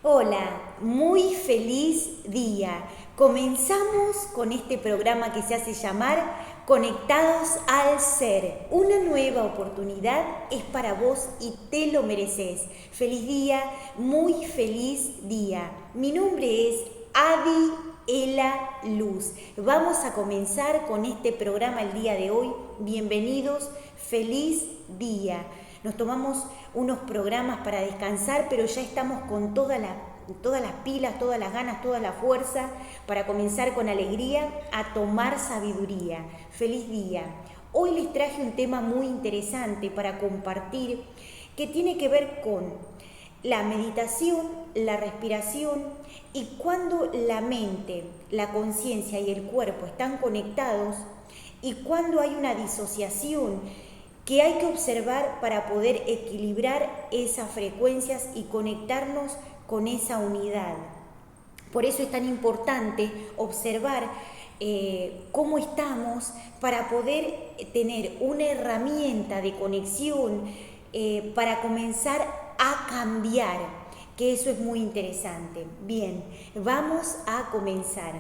Hola, muy feliz día. Comenzamos con este programa que se hace llamar Conectados al Ser. Una nueva oportunidad es para vos y te lo mereces. Feliz día, muy feliz día. Mi nombre es Adi Ela Luz. Vamos a comenzar con este programa el día de hoy. Bienvenidos, feliz día. Nos tomamos unos programas para descansar, pero ya estamos con todas las pilas, todas las ganas, toda la fuerza para comenzar con alegría a tomar sabiduría. Feliz día. Hoy les traje un tema muy interesante para compartir que tiene que ver con la meditación, la respiración y cuando la mente, la conciencia y el cuerpo están conectados y cuando hay una disociación que hay que observar para poder equilibrar esas frecuencias y conectarnos con esa unidad. Por eso es tan importante observar cómo estamos para poder tener una herramienta de conexión para comenzar a cambiar, que eso es muy interesante. Bien, vamos a comenzar.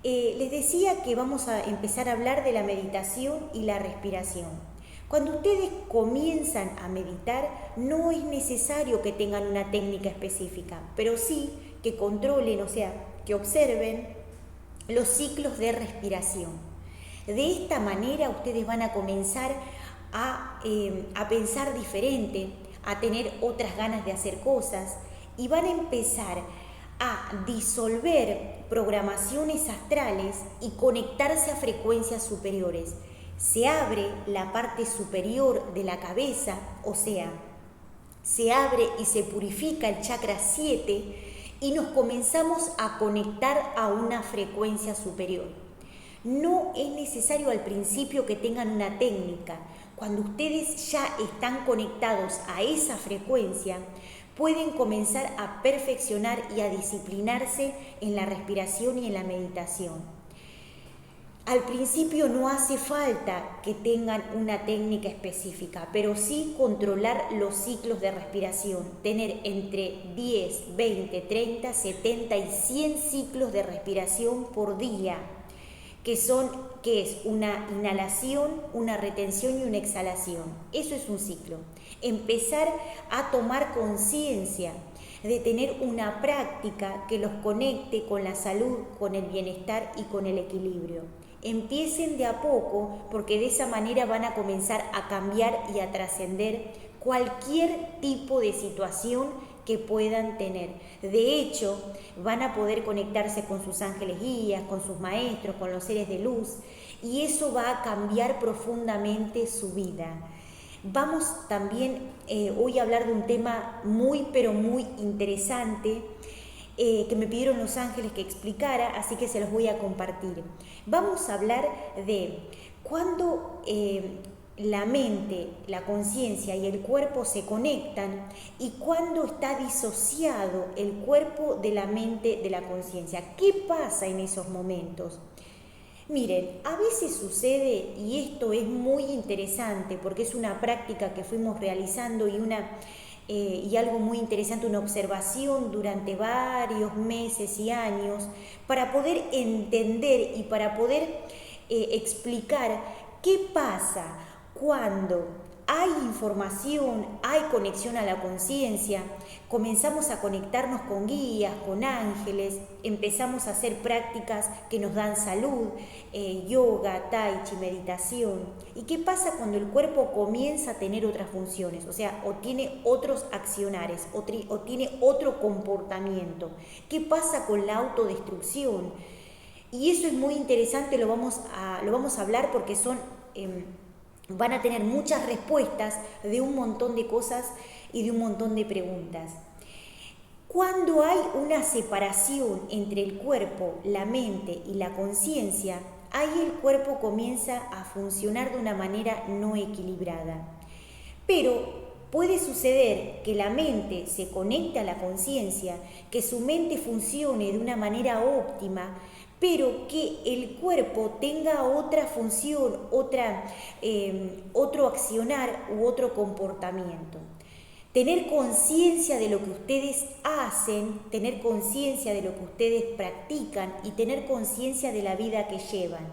Les decía que vamos a empezar a hablar de la meditación y la respiración. Cuando ustedes comienzan a meditar, no es necesario que tengan una técnica específica, pero sí que controlen, o sea, que observen los ciclos de respiración. De esta manera ustedes van a comenzar a pensar diferente, a tener otras ganas de hacer cosas y van a empezar a disolver programaciones astrales y conectarse a frecuencias superiores. Se abre la parte superior de la cabeza, o sea, se abre y se purifica el chakra 7 y nos comenzamos a conectar a una frecuencia superior. No es necesario al principio que tengan una técnica. Cuando ustedes ya están conectados a esa frecuencia, pueden comenzar a perfeccionar y a disciplinarse en la respiración y en la meditación. Al principio no hace falta que tengan una técnica específica, pero sí controlar los ciclos de respiración, tener entre 10, 20, 30, 70 y 100 ciclos de respiración por día, que es una inhalación, una retención y una exhalación. Eso es un ciclo. Empezar a tomar conciencia de tener una práctica que los conecte con la salud, con el bienestar y con el equilibrio. Empiecen de a poco porque de esa manera van a comenzar a cambiar y a trascender cualquier tipo de situación que puedan tener. De hecho, van a poder conectarse con sus ángeles guías, con sus maestros, con los seres de luz y eso va a cambiar profundamente su vida. Vamos también hoy a hablar de un tema muy pero muy interesante que me pidieron los ángeles que explicara, así que se los voy a compartir. Vamos a hablar de cuando la mente, la conciencia y el cuerpo se conectan y cuando está disociado el cuerpo de la mente, de la conciencia. ¿Qué pasa en esos momentos? Miren, a veces sucede, y esto es muy interesante porque es una práctica que fuimos realizando y algo muy interesante, una observación durante varios meses y años para poder entender y para poder explicar qué pasa cuando hay información, hay conexión a la conciencia, comenzamos a conectarnos con guías, con ángeles, empezamos a hacer prácticas que nos dan salud, yoga, tai chi, meditación. ¿Y qué pasa cuando el cuerpo comienza a tener otras funciones? O sea, o tiene otros accionares, o tiene otro comportamiento. ¿Qué pasa con la autodestrucción? Y eso es muy interesante, lo vamos a hablar porque van a tener muchas respuestas de un montón de cosas y de un montón de preguntas. Cuando hay una separación entre el cuerpo, la mente y la conciencia, ahí el cuerpo comienza a funcionar de una manera no equilibrada. Pero puede suceder que la mente se conecte a la conciencia, que su mente funcione de una manera óptima, pero que el cuerpo tenga otra función, otro accionar u otro comportamiento. tener conciencia de lo que ustedes hacen, tener conciencia de lo que ustedes practican y tener conciencia de la vida que llevan.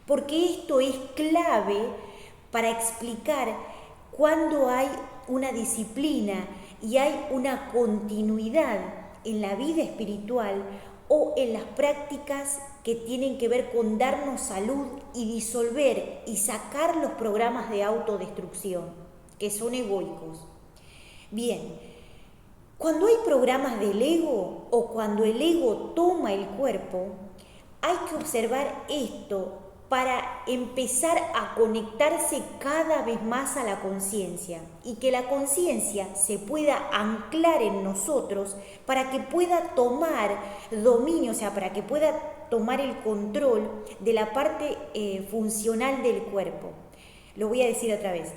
Porque esto es clave para explicar cuándo hay una disciplina y hay una continuidad en la vida espiritual o en las prácticas que tienen que ver con darnos salud y disolver y sacar los programas de autodestrucción, que son egoicos. Bien, cuando hay programas del ego o cuando el ego toma el cuerpo, hay que observar esto para empezar a conectarse cada vez más a la conciencia y que la conciencia se pueda anclar en nosotros para que pueda tomar dominio, o sea, para que pueda tomar el control de la parte funcional del cuerpo. Lo voy a decir otra vez.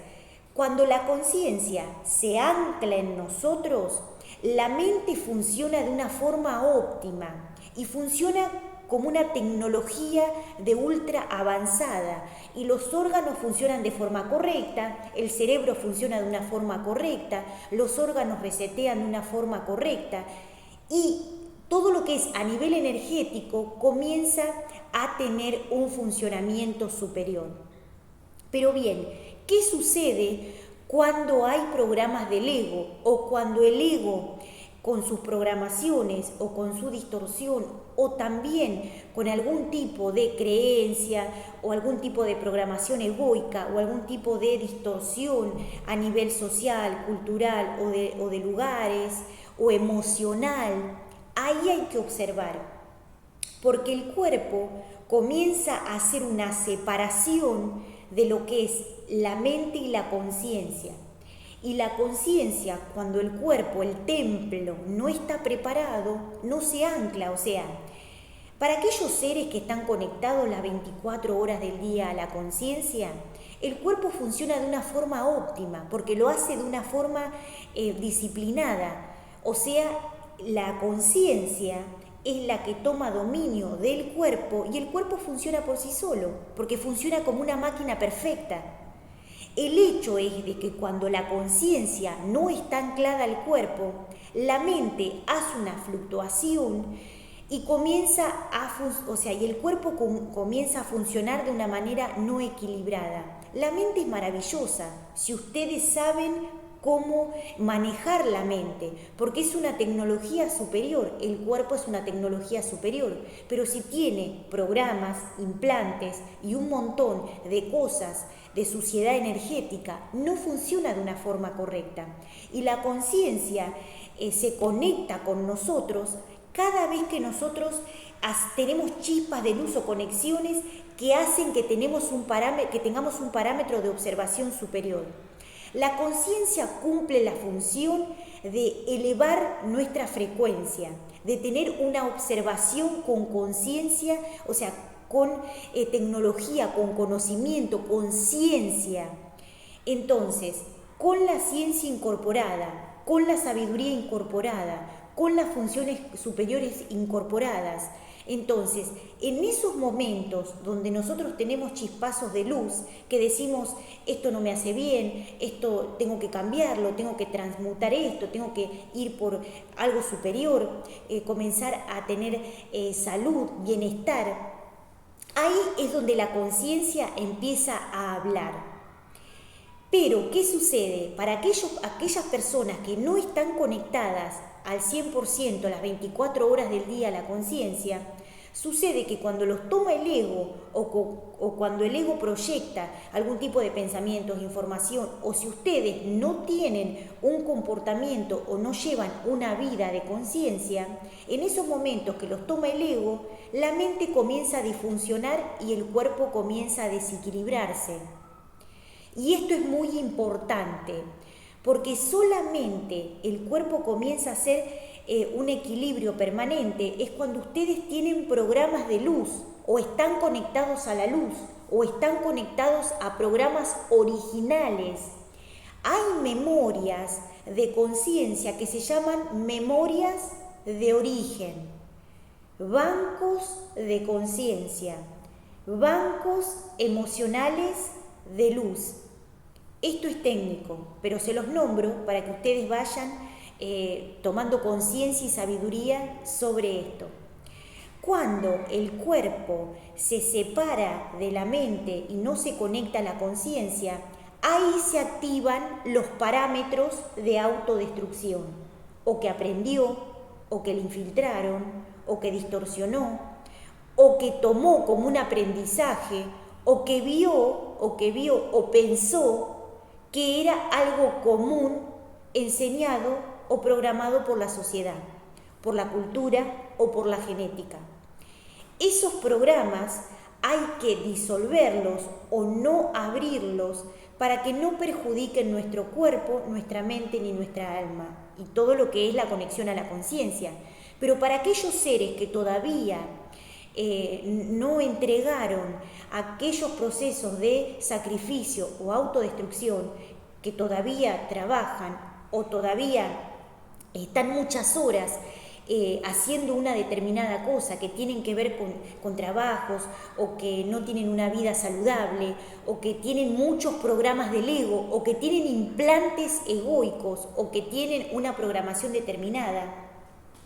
Cuando la conciencia se ancla en nosotros, la mente funciona de una forma óptima y funciona como una tecnología de ultra avanzada y los órganos funcionan de forma correcta, el cerebro funciona de una forma correcta, los órganos resetean de una forma correcta y todo lo que es a nivel energético comienza a tener un funcionamiento superior. Pero bien, ¿qué sucede cuando hay programas del ego o cuando el ego con sus programaciones o con su distorsión o también con algún tipo de creencia o algún tipo de programación egoica o algún tipo de distorsión a nivel social, cultural o de lugares o emocional? Ahí hay que observar, porque el cuerpo comienza a hacer una separación de lo que es la mente y la conciencia. Y la conciencia, cuando el cuerpo, el templo, no está preparado, no se ancla. O sea, para aquellos seres que están conectados las 24 horas del día a la conciencia, el cuerpo funciona de una forma óptima, porque lo hace de una forma disciplinada. O sea, la conciencia es la que toma dominio del cuerpo y el cuerpo funciona por sí solo, porque funciona como una máquina perfecta. El hecho es de que cuando la conciencia no está anclada al cuerpo, la mente hace una fluctuación y y el cuerpo comienza a funcionar de una manera no equilibrada. La mente es maravillosa si ustedes saben cómo manejar la mente, porque es una tecnología superior, el cuerpo es una tecnología superior, pero si tiene programas, implantes y un montón de cosas de suciedad energética, no funciona de una forma correcta. Y la conciencia se conecta con nosotros cada vez que nosotros tenemos chispas de luz o conexiones que hacen que tengamos un parámetro de observación superior. La conciencia cumple la función de elevar nuestra frecuencia, de tener una observación con conciencia, o sea, con tecnología, con conocimiento, con ciencia. Entonces, con la ciencia incorporada, con la sabiduría incorporada, con las funciones superiores incorporadas, entonces, en esos momentos donde nosotros tenemos chispazos de luz, que decimos, esto no me hace bien, esto tengo que cambiarlo, tengo que transmutar esto, tengo que ir por algo superior, comenzar a tener salud, bienestar, ahí es donde la conciencia empieza a hablar. Pero, ¿qué sucede? Para aquellas personas que no están conectadas al 100% las 24 horas del día a la conciencia, sucede que cuando los toma el ego o cuando el ego proyecta algún tipo de pensamientos, información, o si ustedes no tienen un comportamiento o no llevan una vida de conciencia, en esos momentos que los toma el ego, la mente comienza a disfuncionar y el cuerpo comienza a desequilibrarse. Y esto es muy importante, porque solamente el cuerpo comienza a hacer un equilibrio permanente es cuando ustedes tienen programas de luz o están conectados a la luz o están conectados a programas originales. Hay memorias de conciencia que se llaman memorias de origen, bancos de conciencia, bancos emocionales de luz. Esto es técnico, pero se los nombro para que ustedes vayan tomando conciencia y sabiduría sobre esto. Cuando el cuerpo se separa de la mente y no se conecta a la conciencia, ahí se activan los parámetros de autodestrucción, o que aprendió, o que le infiltraron, o que distorsionó, o que tomó como un aprendizaje, o que vio o pensó que era algo común, enseñado o programado por la sociedad, por la cultura o por la genética. Esos programas hay que disolverlos o no abrirlos para que no perjudiquen nuestro cuerpo, nuestra mente ni nuestra alma y todo lo que es la conexión a la conciencia. Pero para aquellos seres que todavía no entregaron aquellos procesos de sacrificio o autodestrucción, que todavía trabajan o todavía están muchas horas haciendo una determinada cosa, que tienen que ver con trabajos, o que no tienen una vida saludable, o que tienen muchos programas del ego, o que tienen implantes egoicos, o que tienen una programación determinada,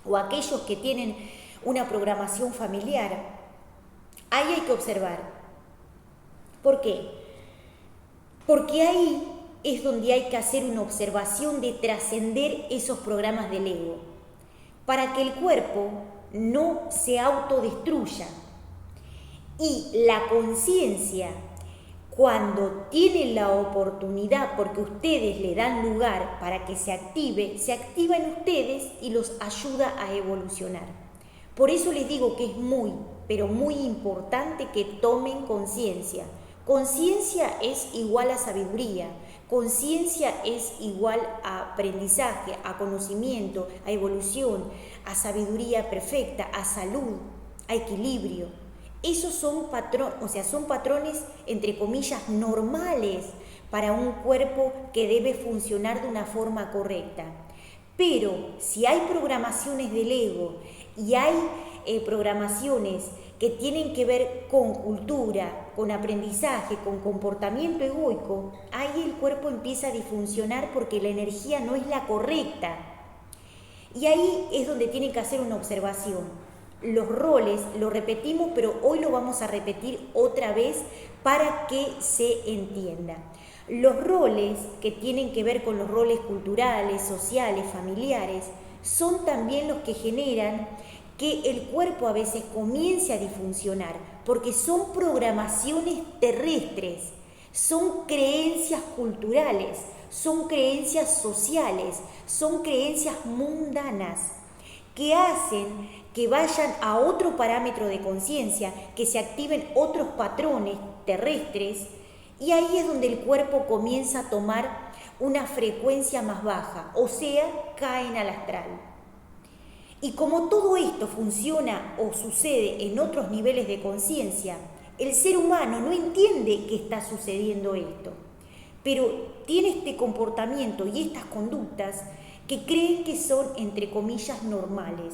o aquellos que tienen una programación familiar, ahí hay que observar. ¿Por qué? Porque ahí es donde hay que hacer una observación de trascender esos programas del ego, para que el cuerpo no se autodestruya. Y la conciencia, cuando tiene la oportunidad, porque ustedes le dan lugar para que se activa en ustedes y los ayuda a evolucionar. Por eso les digo que es muy, pero muy importante que tomen conciencia. Conciencia es igual a sabiduría. Conciencia es igual a aprendizaje, a conocimiento, a evolución, a sabiduría perfecta, a salud, a equilibrio. Esos son patrones, entre comillas, normales para un cuerpo que debe funcionar de una forma correcta. Pero si hay programaciones del ego y hay programaciones que tienen que ver con cultura, con aprendizaje, con comportamiento egoico, ahí el cuerpo empieza a disfuncionar porque la energía no es la correcta. Y ahí es donde tienen que hacer una observación. Los roles, lo repetimos, pero hoy lo vamos a repetir otra vez para que se entienda. Los roles que tienen que ver con los roles culturales, sociales, familiares, son también los que generan que el cuerpo a veces comience a disfuncionar, porque son programaciones terrestres, son creencias culturales, son creencias sociales, son creencias mundanas que hacen que vayan a otro parámetro de conciencia, que se activen otros patrones terrestres, y ahí es donde el cuerpo comienza a tomar una frecuencia más baja, o sea, caen al astral. Y como todo esto funciona o sucede en otros niveles de conciencia, el ser humano no entiende que está sucediendo esto, pero tiene este comportamiento y estas conductas que creen que son, entre comillas, normales.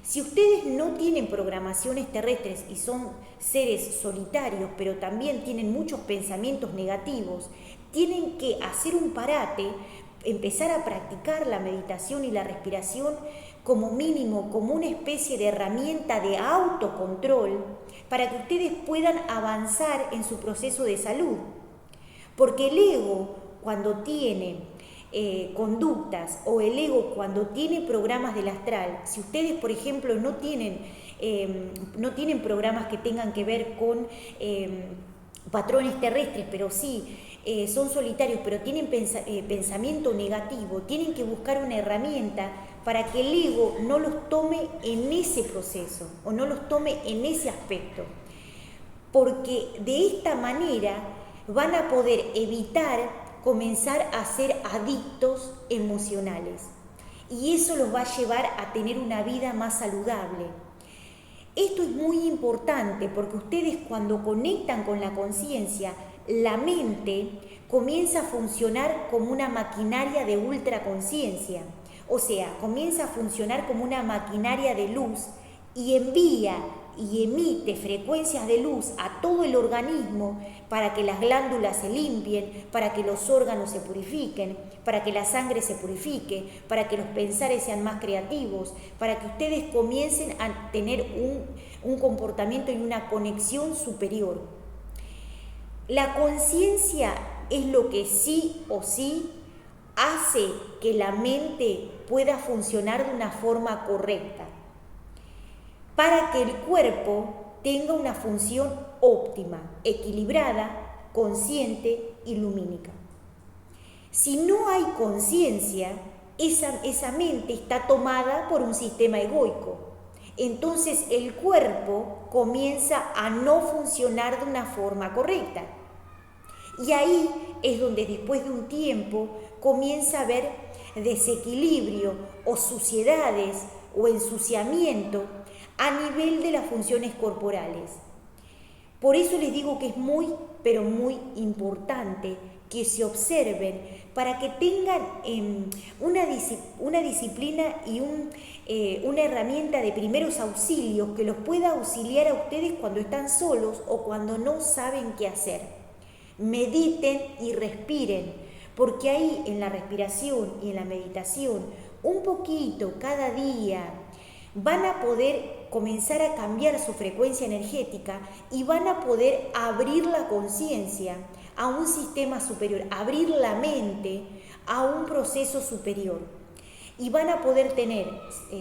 Si ustedes no tienen programaciones terrestres y son seres solitarios, pero también tienen muchos pensamientos negativos, tienen que hacer un parate, empezar a practicar la meditación y la respiración como mínimo, como una especie de herramienta de autocontrol para que ustedes puedan avanzar en su proceso de salud. Porque el ego, cuando tiene conductas, o el ego cuando tiene programas del astral, si ustedes, por ejemplo, no tienen programas que tengan que ver con patrones terrestres, pero sí son solitarios, pero tienen pensamiento negativo, tienen que buscar una herramienta para que el ego no los tome en ese proceso o no los tome en ese aspecto, porque de esta manera van a poder evitar comenzar a ser adictos emocionales, y eso los va a llevar a tener una vida más saludable. Esto es muy importante porque ustedes, cuando conectan con la conciencia, la mente comienza a funcionar como una maquinaria de ultraconciencia, o sea, comienza a funcionar como una maquinaria de luz y envía y emite frecuencias de luz a todo el organismo para que las glándulas se limpien, para que los órganos se purifiquen, para que la sangre se purifique, para que los pensares sean más creativos, para que ustedes comiencen a tener un comportamiento y una conexión superior. La conciencia es lo que sí o sí hace que la mente pueda funcionar de una forma correcta, para que el cuerpo tenga una función óptima, equilibrada, consciente y lumínica. Si no hay conciencia, esa mente está tomada por un sistema egoico. Entonces el cuerpo comienza a no funcionar de una forma correcta. Y ahí es donde después de un tiempo comienza a haber desequilibrio o suciedades o ensuciamiento a nivel de las funciones corporales. Por eso les digo que es muy, pero muy importante que se observen para que tengan una disciplina y una herramienta de primeros auxilios que los pueda auxiliar a ustedes cuando están solos o cuando no saben qué hacer. Mediten y respiren, porque ahí en la respiración y en la meditación, un poquito cada día, van a poder comenzar a cambiar su frecuencia energética y van a poder abrir la conciencia a un sistema superior, abrir la mente a un proceso superior. Y van a poder tener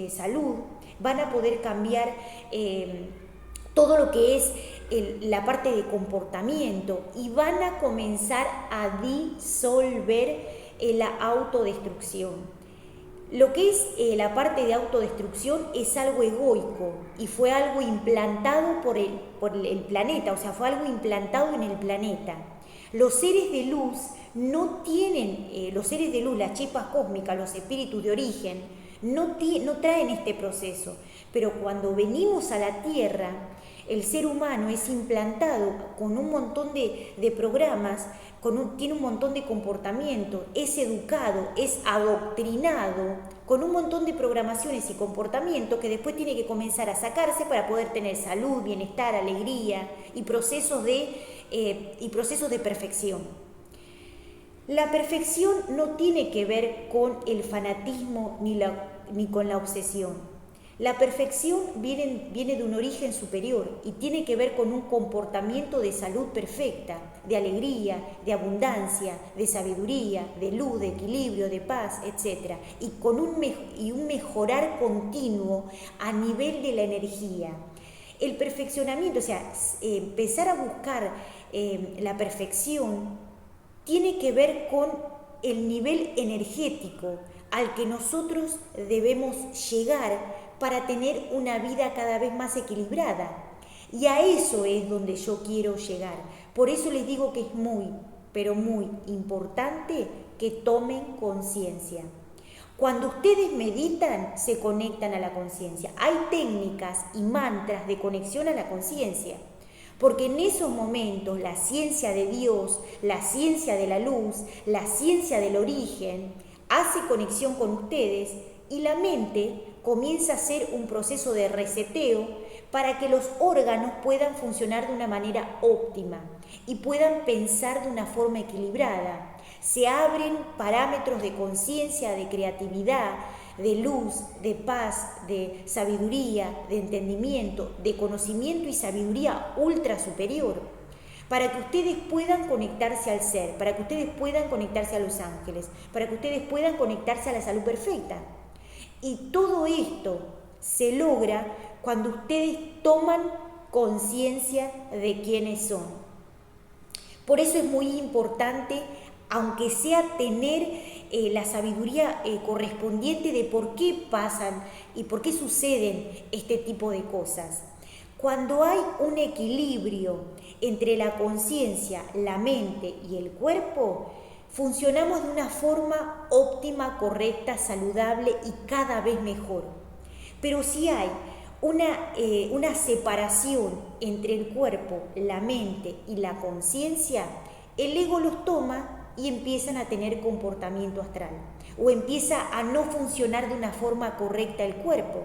salud, van a poder cambiar todo lo que es la parte de comportamiento y van a comenzar a disolver la autodestrucción. Lo que es la parte de autodestrucción es algo egoico y fue algo implantado por el planeta, o sea, fue algo implantado en el planeta. Los seres de luz no tienen, los seres de luz, las chispas cósmicas, los espíritus de origen, no traen este proceso. Pero cuando venimos a la Tierra, el ser humano es implantado con un montón de programas, tiene un montón de comportamiento, es educado, es adoctrinado con un montón de programaciones y comportamientos que después tiene que comenzar a sacarse para poder tener salud, bienestar, alegría y procesos de perfección. La perfección no tiene que ver con el fanatismo ni con la obsesión. La perfección viene de un origen superior y tiene que ver con un comportamiento de salud perfecta, de alegría, de abundancia, de sabiduría, de luz, de equilibrio, de paz, etc. Y con un mejorar continuo a nivel de la energía. El perfeccionamiento, o sea, empezar a buscar la perfección, tiene que ver con el nivel energético al que nosotros debemos llegar para tener una vida cada vez más equilibrada. Y a eso es donde yo quiero llegar. Por eso les digo que es muy, pero muy importante que tomen conciencia. Cuando ustedes meditan, se conectan a la conciencia. Hay técnicas y mantras de conexión a la conciencia. Porque en esos momentos la ciencia de Dios, la ciencia de la luz, la ciencia del origen, hace conexión con ustedes y la mente comienza a hacer un proceso de reseteo para que los órganos puedan funcionar de una manera óptima y puedan pensar de una forma equilibrada. Se abren parámetros de conciencia, de creatividad, de luz, de paz, de sabiduría, de entendimiento, de conocimiento y sabiduría ultra superior, para que ustedes puedan conectarse al ser, para que ustedes puedan conectarse a los ángeles, para que ustedes puedan conectarse a la salud perfecta. Y todo esto se logra cuando ustedes toman conciencia de quiénes son. Por eso es muy importante, aunque sea tener la sabiduría correspondiente de por qué pasan y por qué suceden este tipo de cosas. Cuando hay un equilibrio entre la conciencia, la mente y el cuerpo, funcionamos de una forma óptima, correcta, saludable y cada vez mejor. Pero si hay una separación entre el cuerpo, la mente y la conciencia, el ego los toma y empiezan a tener comportamiento astral o empieza a no funcionar de una forma correcta el cuerpo.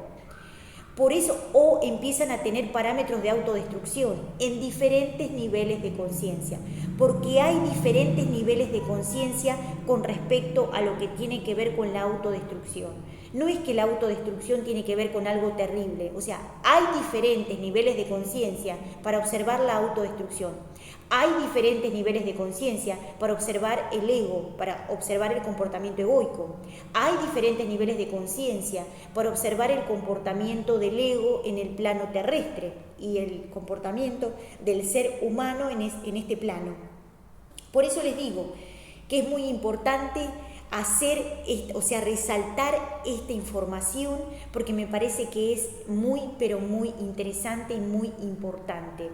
Por eso, o empiezan a tener parámetros de autodestrucción en diferentes niveles de conciencia, porque hay diferentes niveles de conciencia con respecto a lo que tiene que ver con la autodestrucción. No es que la autodestrucción tiene que ver con algo terrible, o sea, hay diferentes niveles de conciencia para observar la autodestrucción. Hay diferentes niveles de conciencia para observar el ego, para observar el comportamiento egoico. Hay diferentes niveles de conciencia para observar el comportamiento del ego en el plano terrestre y el comportamiento del ser humano en este plano. Por eso les digo que es muy importante resaltar esta información, porque me parece que es muy, pero muy interesante y muy importante.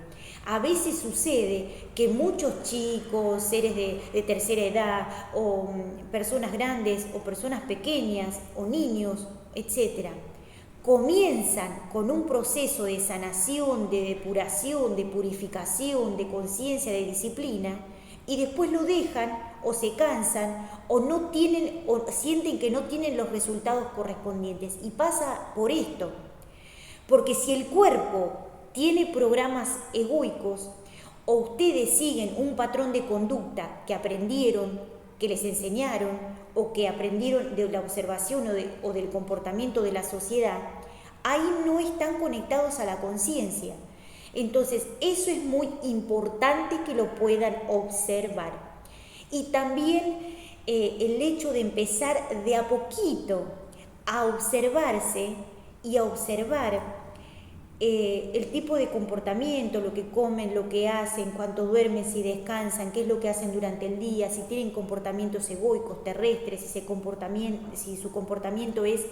A veces sucede que muchos chicos, seres de tercera edad, o personas grandes, o personas pequeñas, o niños, etc., comienzan con un proceso de sanación, de depuración, de purificación, de conciencia, de disciplina, y después lo dejan o se cansan o no tienen o sienten que no tienen los resultados correspondientes. Y pasa por esto, porque si el cuerpo tiene programas egoicos o ustedes siguen un patrón de conducta que aprendieron, que les enseñaron o que aprendieron de la observación o del comportamiento de la sociedad, ahí no están conectados a la conciencia. Entonces, eso es muy importante que lo puedan observar. Y también el hecho de empezar de a poquito a observarse y a observar el tipo de comportamiento, lo que comen, lo que hacen, cuánto duermen, si descansan, qué es lo que hacen durante el día, si tienen comportamientos egoicos, terrestres, si su comportamiento es...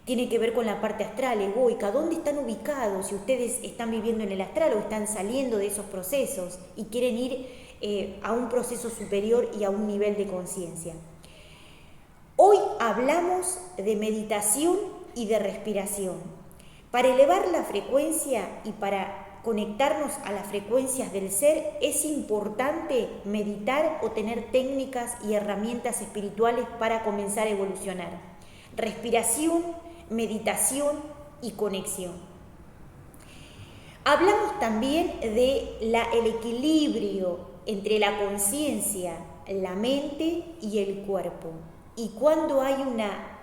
tiene que ver con la parte astral, egoica, dónde están ubicados, si ustedes están viviendo en el astral o están saliendo de esos procesos y quieren ir a un proceso superior y a un nivel de conciencia. Hoy hablamos de meditación y de respiración. Para elevar la frecuencia y para conectarnos a las frecuencias del ser, es importante meditar o tener técnicas y herramientas espirituales para comenzar a evolucionar. Respiración, meditación y conexión. Hablamos también del equilibrio entre la conciencia, la mente y el cuerpo. Y cuando hay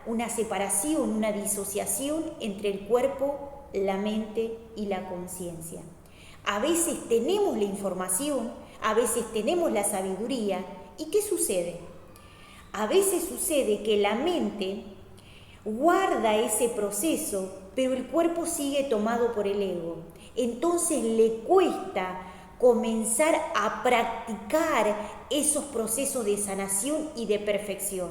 una separación, una disociación entre el cuerpo, la mente y la conciencia. A veces tenemos la información, a veces tenemos la sabiduría. ¿Y qué sucede? A veces sucede que la mente guarda ese proceso, pero el cuerpo sigue tomado por el ego. Entonces le cuesta comenzar a practicar esos procesos de sanación y de perfección.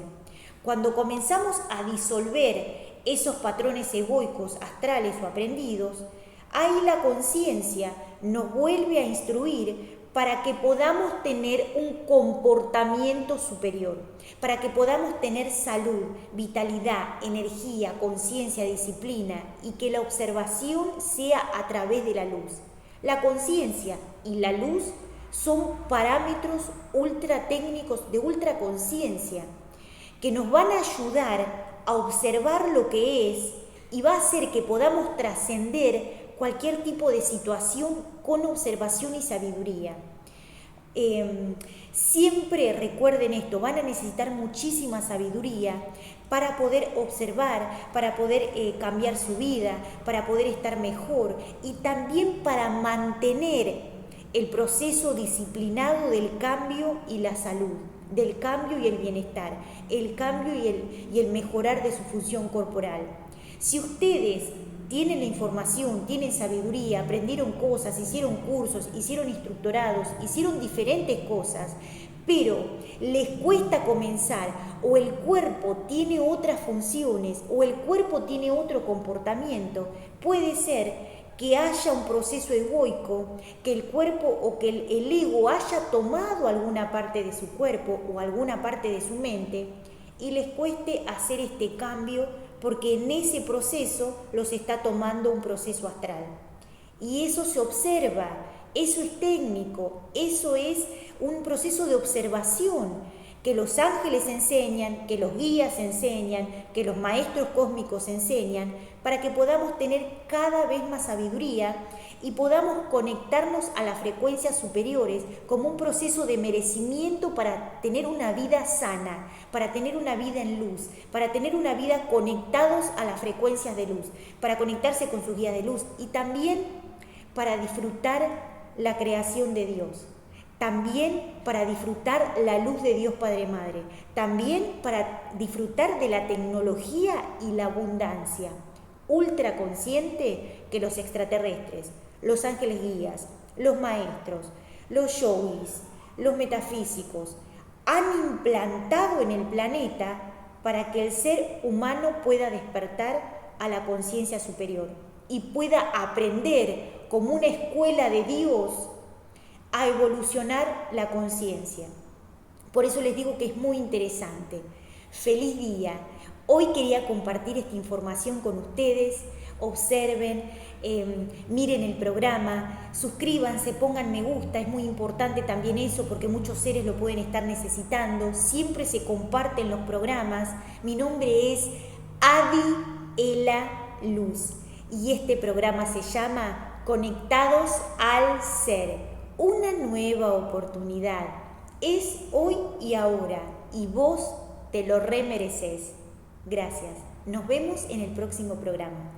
Cuando comenzamos a disolver esos patrones egoicos, astrales o aprendidos, ahí la conciencia nos vuelve a instruir para que podamos tener un comportamiento superior, para que podamos tener salud, vitalidad, energía, conciencia, disciplina y que la observación sea a través de la luz. La conciencia y la luz son parámetros ultra técnicos de ultra conciencia que nos van a ayudar a observar lo que es y va a hacer que podamos trascender cualquier tipo de situación con observación y sabiduría. Siempre recuerden esto, van a necesitar muchísima sabiduría para poder observar, para poder cambiar su vida, para poder estar mejor y también para mantener el proceso disciplinado del cambio y la salud, del cambio y el bienestar, el cambio y el mejorar de su función corporal. Si ustedes tienen la información, tienen sabiduría, aprendieron cosas, hicieron cursos, hicieron instructorados, hicieron diferentes cosas, pero les cuesta comenzar, o el cuerpo tiene otras funciones, o el cuerpo tiene otro comportamiento, puede ser que haya un proceso egoico, que el cuerpo o que el ego haya tomado alguna parte de su cuerpo o alguna parte de su mente y les cueste hacer este cambio porque en ese proceso los está tomando un proceso astral. Y eso se observa, eso es técnico, eso es un proceso de observación que los ángeles enseñan, que los guías enseñan, que los maestros cósmicos enseñan, para que podamos tener cada vez más sabiduría y podamos conectarnos a las frecuencias superiores como un proceso de merecimiento para tener una vida sana, para tener una vida en luz, para tener una vida conectados a las frecuencias de luz, para conectarse con sus guías de luz y también para disfrutar la creación de Dios. También para disfrutar la luz de Dios Padre Madre, también para disfrutar de la tecnología y la abundancia ultra consciente que los extraterrestres, los ángeles guías, los maestros, los yogis, los metafísicos han implantado en el planeta para que el ser humano pueda despertar a la conciencia superior y pueda aprender como una escuela de Dios a evolucionar la conciencia. Por eso les digo que es muy interesante. Feliz día. Hoy quería compartir esta información con ustedes. Observen, miren el programa, suscríbanse, pongan me gusta, es muy importante también eso porque muchos seres lo pueden estar necesitando. Siempre se comparten los programas. Mi nombre es Adi Ela Luz y este programa se llama Conectados al Ser. Una nueva oportunidad. Es hoy y ahora y vos te lo remereces. Gracias. Nos vemos en el próximo programa.